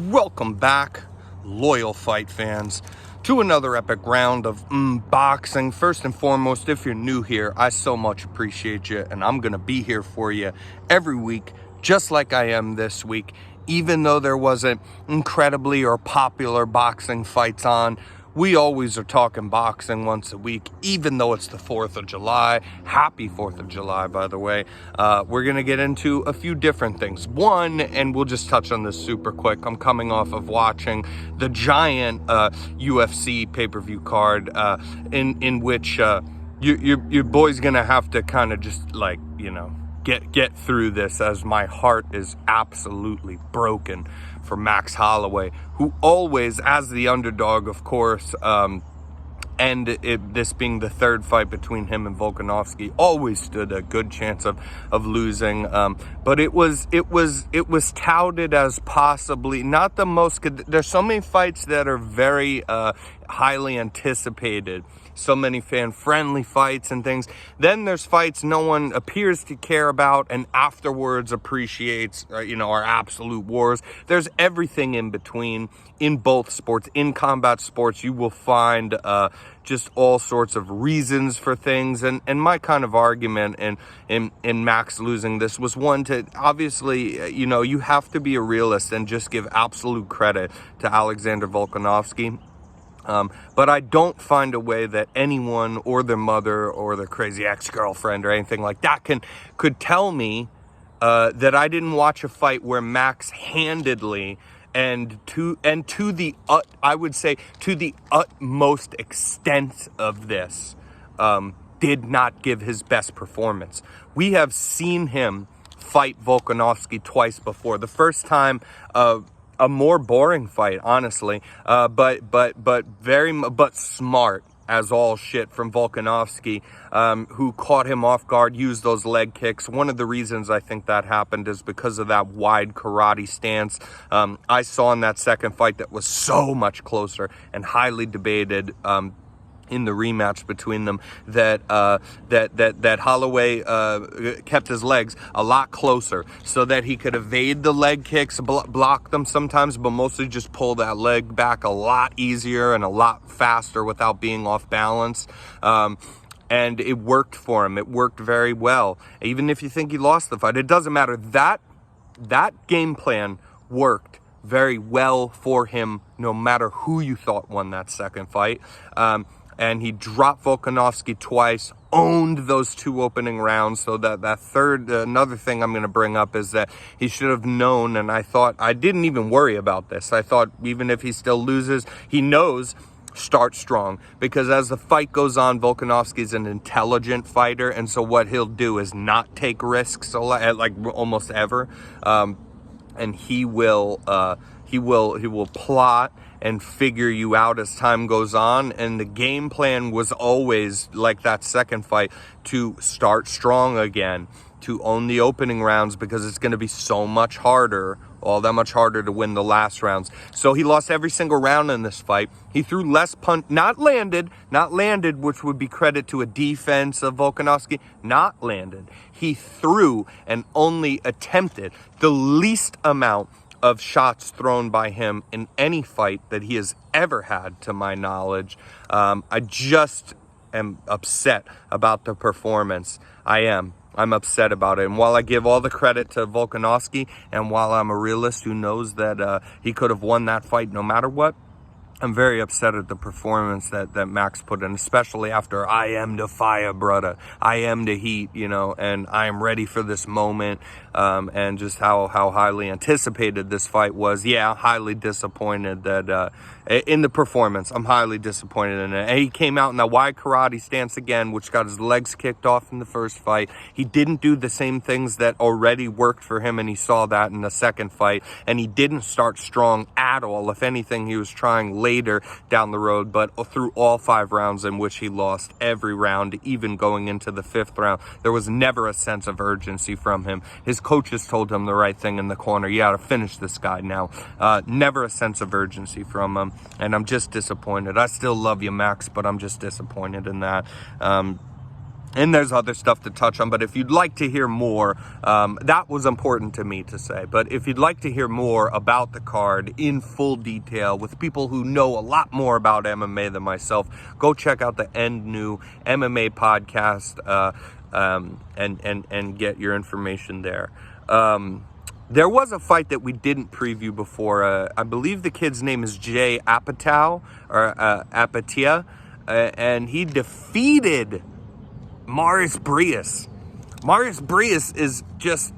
Welcome back, loyal fight fans, to another epic round of boxing. First and foremost, if you're new here, I so much appreciate you, and I'm going to be here for you every week, just like I am this week. Even though there wasn't incredibly or popular boxing fights on, we always are talking boxing once a week, even though it's the 4th of July. Happy 4th of July, by the way. We're going to get into a few different things. One, and we'll just touch on this super quick, I'm coming off of watching the giant UFC pay-per-view card in which your boy's going to have to kind of just, like, you know, get through this, as my heart is absolutely broken for Max Holloway, who always, as the underdog, of course, and this being the third fight between him and Volkanovski, always stood a good chance of losing. But it was touted as possibly not the most. There's so many fights that are very highly anticipated. So many fan-friendly fights and things. Then there's fights no one appears to care about and afterwards appreciates, are absolute wars. There's everything in between in both sports. In combat sports, you will find just all sorts of reasons for things. And my kind of argument in Max losing this was one to, obviously, you have to be a realist and just give absolute credit to Alexander Volkanovski. But I don't find a way that anyone or their mother or their crazy ex-girlfriend or anything like that could tell me that I didn't watch a fight where Max handedly and to the utmost extent of this did not give his best performance. We have seen him fight Volkanovski twice before. The first time, a more boring fight, honestly, but smart as all shit from Volkanovski, who caught him off guard, used those leg kicks. One of the reasons I think that happened is because of that wide karate stance I saw in that second fight that was so much closer and highly debated in the rematch between them, that Holloway kept his legs a lot closer so that he could evade the leg kicks, block them sometimes, but mostly just pull that leg back a lot easier and a lot faster without being off balance. And it worked for him. It worked very well. Even if you think he lost the fight, it doesn't matter. That game plan worked very well for him, no matter who you thought won that second fight. And he dropped Volkanovski twice, owned those two opening rounds. So that third, another thing I'm going to bring up is that he should have known, and I didn't even worry about this. I thought even if he still loses, he knows, start strong. Because as the fight goes on, Volkanovski's an intelligent fighter, and so what he'll do is not take risks, like almost ever. And he will plot and figure you out as time goes on. And the game plan was always, like that second fight, to start strong again, to own the opening rounds, because it's going to be so much harder, all that much harder to win the last rounds. So he lost every single round in this fight. He threw less punch, not landed, which would be credit to a defense of Volkanovski, not landed. He threw and only attempted the least amount of shots thrown by him in any fight that he has ever had, to my knowledge. I just am upset about the performance. I'm upset about it. And while I give all the credit to Volkanovski, and while I'm a realist who knows that he could have won that fight no matter what, I'm very upset at the performance that Max put in, especially after I am the fire, brother. I am the heat, and I am ready for this moment, and just how highly anticipated this fight was. Yeah, highly disappointed that in the performance. I'm highly disappointed in it. And he came out in that wide karate stance again, which got his legs kicked off in the first fight. He didn't do the same things that already worked for him, and he saw that in the second fight. And he didn't start strong at all. If anything, he was trying later down the road, but through all 5 rounds in which he lost every round, even going into the 5th round, there was never a sense of urgency from him. His coaches told him the right thing in the corner. You got to finish this guy now. Never a sense of urgency from him. And I'm just disappointed. I still love you, Max, but I'm just disappointed in that. And there's other stuff to touch on, but if you'd like to hear more, that was important to me to say. But if you'd like to hear more about the card in full detail with people who know a lot more about MMA than myself, go check out the End New MMA podcast and get your information there. There was a fight that we didn't preview before. I believe the kid's name is Jay Apatow, or Apatia, and he defeated Marius Brias. Marius Brias is just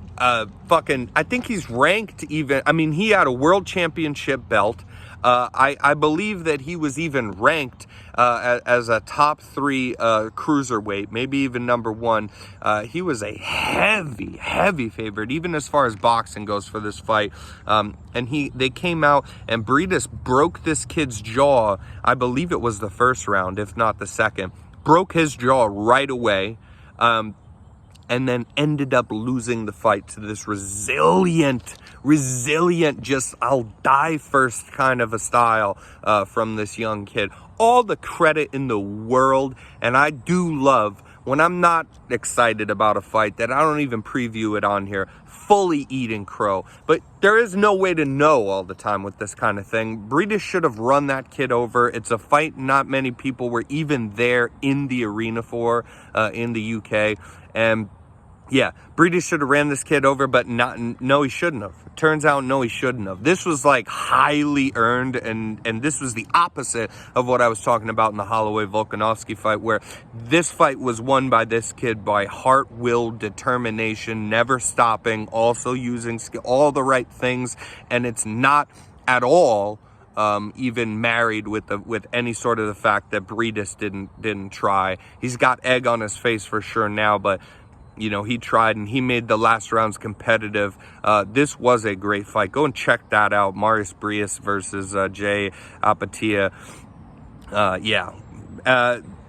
fucking, I think he's ranked even, I mean, he had a world championship belt. I believe that he was even ranked as a top 3 cruiserweight, maybe even number 1. He was a heavy favorite, even as far as boxing goes for this fight. And they came out and Brias broke this kid's jaw. I believe it was the first round, if not the second. Broke his jaw right away, and then ended up losing the fight to this resilient, just I'll die first kind of a style from this young kid. All the credit in the world, and I do love when I'm not excited about a fight that I don't even preview it on here, fully eating crow. But there is no way to know all the time with this kind of thing. Brias should have run that kid over. It's a fight not many people were even there in the arena for in the UK. And yeah, Brias should have ran this kid over, but no, he shouldn't have. Turns out, no, he shouldn't have. This was like highly earned, and this was the opposite of what I was talking about in the Holloway Volkanovski fight, where this fight was won by this kid by heart, will, determination, never stopping, also using all the right things, and it's not at all even married with any sort of the fact that Brias didn't try. He's got egg on his face for sure now, but you know, he tried and he made the last rounds competitive. This was a great fight. Go and check that out. Marius Brias versus Jay Apatia.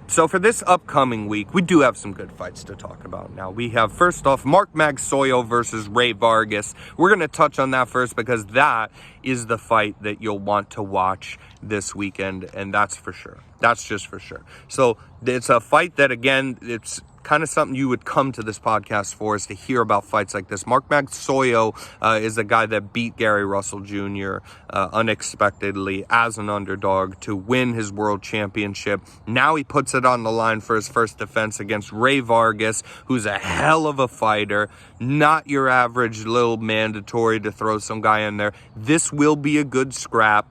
So for this upcoming week, we do have some good fights to talk about now. We have, first off, Mark Magsoyo versus Ray Vargas. We're going to touch on that first because that is the fight that you'll want to watch this weekend, and that's for sure. That's just for sure. So it's a fight that, again, it's kind of something you would come to this podcast for, is to hear about fights like this. Mark Magsoyo is a guy that beat Gary Russell Jr. Unexpectedly as an underdog to win his world championship. Now he puts it on the line for his first defense against Ray Vargas, who's a hell of a fighter. Not your average little mandatory to throw some guy in there. This will be a good scrap.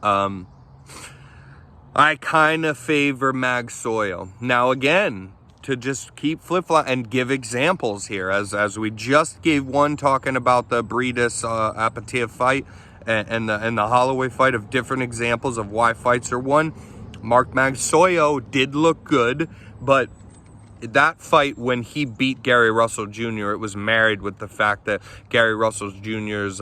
I kind of favor Magsoyo. Now, again, to just keep flip-flop and give examples here, as we just gave one talking about the Brias Apatia fight and the Holloway fight, of different examples of why fights are won. Mark Magsoyo did look good, but that fight, when he beat Gary Russell Jr., it was married with the fact that Gary Russell Jr.'s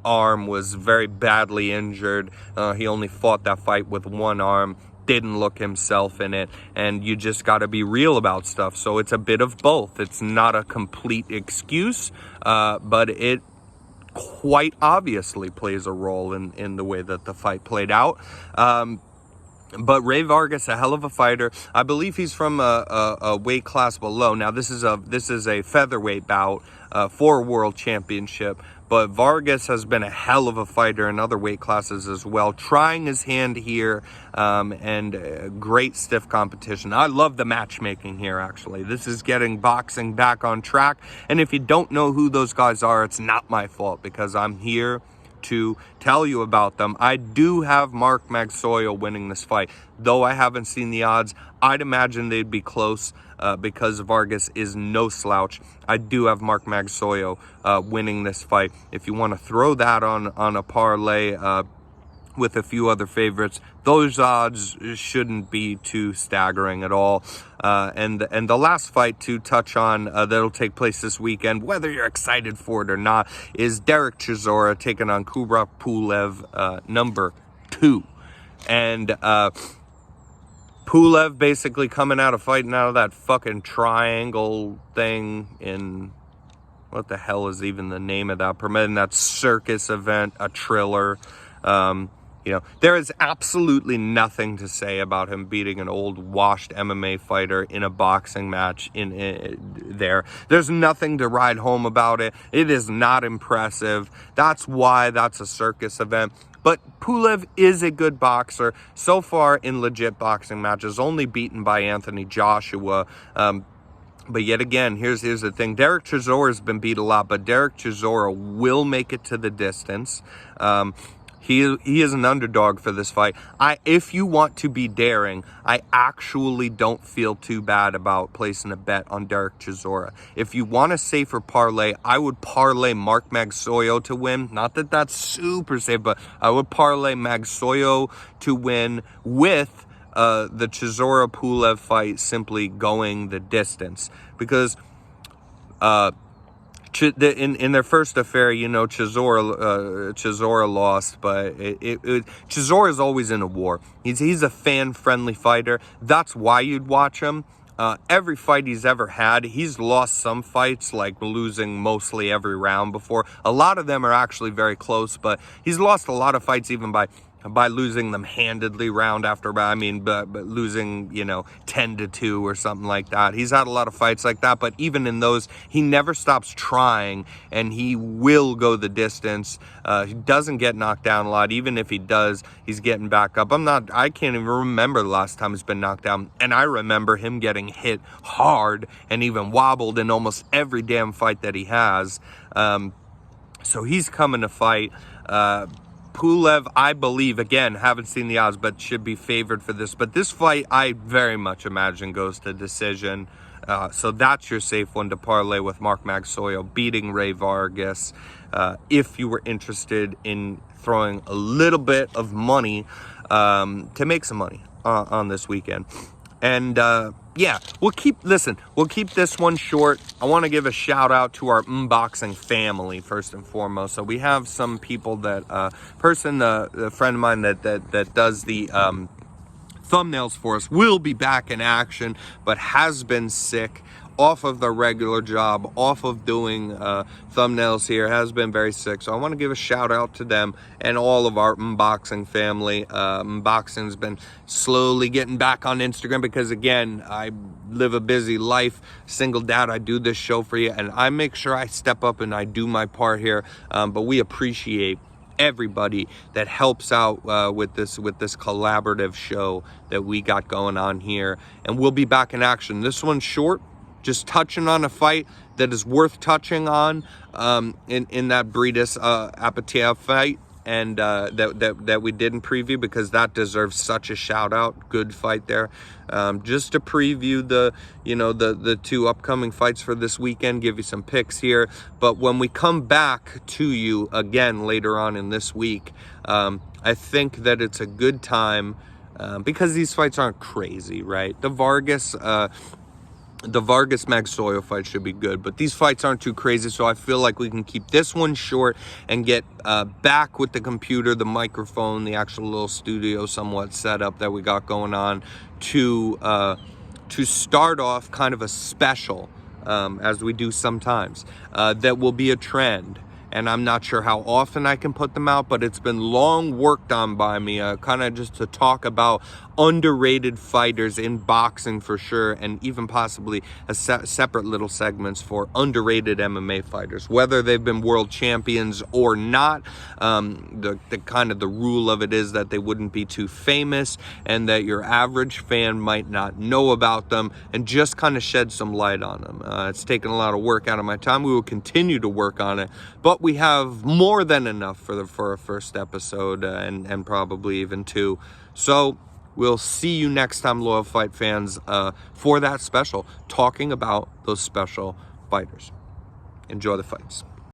arm was very badly injured. He only fought that fight with one arm, didn't look himself in it, and you just got to be real about stuff. So it's a bit of both. It's not a complete excuse, but it quite obviously plays a role in the way that the fight played out. But Ray Vargas, a hell of a fighter. I believe he's from a weight class below. Now, this is a featherweight bout for a world championship. But Vargas has been a hell of a fighter in other weight classes as well, trying his hand here, and great stiff competition. I love the matchmaking here, actually. This is getting boxing back on track. And if you don't know who those guys are, it's not my fault, because I'm here to tell you about them. I do have Mark Magsoyo winning this fight, though I haven't seen the odds. I'd imagine they'd be close because Vargas is no slouch. I do have Mark Magsoyo winning this fight. If you want to throw that on a parlay with a few other favorites, those odds shouldn't be too staggering at all. And the last fight to touch on that'll take place this weekend, whether you're excited for it or not, is Derek Chisora taking on Kubrat Pulev, number 2. And Pulev basically coming out of fighting out of that fucking triangle thing in, what the hell is even the name of that, permitting that circus event, a Triller. You know, there is absolutely nothing to say about him beating an old washed MMA fighter in a boxing match there. There's nothing to ride home about it. It is not impressive. That's why that's a circus event. But Pulev is a good boxer. So far in legit boxing matches, only beaten by Anthony Joshua. But yet again, here's the thing. Derek Chisora has been beat a lot, but Derek Chisora will make it to the distance. He is an underdog for this fight. If you want to be daring, I actually don't feel too bad about placing a bet on Derek Chisora. If you want a safer parlay, I would parlay Mark Magsoyo to win. Not that that's super safe, but I would parlay Magsoyo to win with the Chisora Pulev fight simply going the distance, because in their first affair, you know, Chisora lost, but Chisora is always in a war. He's a fan-friendly fighter. That's why you'd watch him. Every fight he's ever had, he's lost some fights, like losing mostly every round before. A lot of them are actually very close, but he's lost a lot of fights even by losing them handedly round after round. I mean, but losing, you know, 10-2 or something like that. He's had a lot of fights like that, but even in those, he never stops trying, and he will go the distance. He doesn't get knocked down a lot. Even if he does, he's getting back up. I can't even remember the last time he's been knocked down, and I remember him getting hit hard and even wobbled in almost every damn fight that he has. So he's coming to fight. Pulev, I believe, again, haven't seen the odds, but should be favored for this. But this fight, I very much imagine, goes to decision. So that's your safe one to parlay with Mark Magsoyo beating Ray Vargas. If you were interested in throwing a little bit of money to make some money on this weekend. And yeah, we'll keep this one short. I want to give a shout out to our unboxing family first and foremost. So we have some people that a friend of mine that does the thumbnails for us will be back in action, but has been sick, off of the regular job, off of doing thumbnails here, has been very sick. So I want to give a shout out to them and all of our unboxing family. Unboxing's been slowly getting back on Instagram because, again, I live a busy life, single dad. I do this show for you, and I make sure I step up and I do my part here. But we appreciate everybody that helps out with this collaborative show that we got going on here, and we'll be back in action. This one's short, just touching on a fight that is worth touching on in that Bridas Apatia fight, and that we didn't preview because that deserves such a shout out. Good fight there. Just to preview the two upcoming fights for this weekend, give you some picks here. But when we come back to you again later on in this week, I think that it's a good time because these fights aren't crazy, right? The Vargas Magsoyo fight should be good, but these fights aren't too crazy, so I feel like we can keep this one short and get back with the computer, the microphone, the actual little studio somewhat setup that we got going on to start off kind of a special, as we do sometimes, that will be a trend. And I'm not sure how often I can put them out, but it's been long worked on by me, kind of just to talk about underrated fighters in boxing for sure, and even possibly a separate little segments for underrated MMA fighters, whether they've been world champions or not. The kind of the rule of it is that they wouldn't be too famous and that your average fan might not know about them, and just kind of shed some light on them. It's taken a lot of work out of my time. We will continue to work on it, but we have more than enough for a first episode, and probably even two. So we'll see you next time, loyal fight fans, for that special, talking about those special fighters. Enjoy the fights.